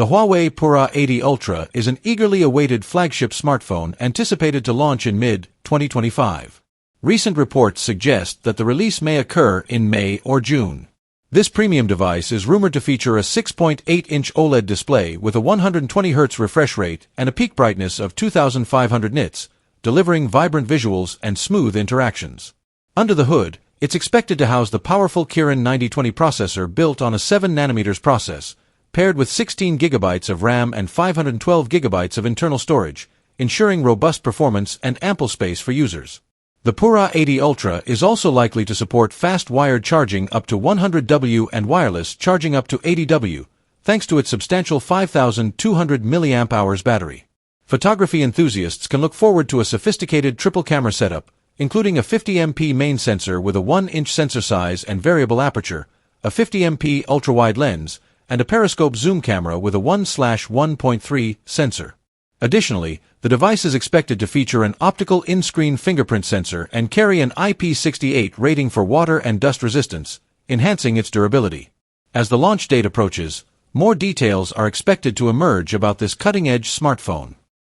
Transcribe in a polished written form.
The Huawei Pura 80 Ultra is an eagerly awaited flagship smartphone anticipated to launch in mid-2025. Recent reports suggest that the release may occur in May or June. This premium device is rumored to feature a 6.8-inch OLED display with a 120Hz refresh rate and a peak brightness of 2500 nits, delivering vibrant visuals and smooth interactions. Under the hood, it's expected to house the powerful Kirin 9020 processor built on a 7nm process, paired with 16GB of RAM and 512GB of internal storage, ensuring robust performance and ample space for users. The Pura 80 Ultra is also likely to support fast wired charging up to 100W and wireless charging up to 80W, thanks to its substantial 5200 mAh battery. Photography enthusiasts can look forward to a sophisticated triple-camera setup, including a 50MP main sensor with a 1-inch sensor size and variable aperture, a 50MP ultra-wide lens, and a periscope zoom camera with a 1/1.3 sensor. Additionally, the device is expected to feature an optical in-screen fingerprint sensor and carry an IP68 rating for water and dust resistance, enhancing its durability. As the launch date approaches, more details are expected to emerge about this cutting-edge smartphone.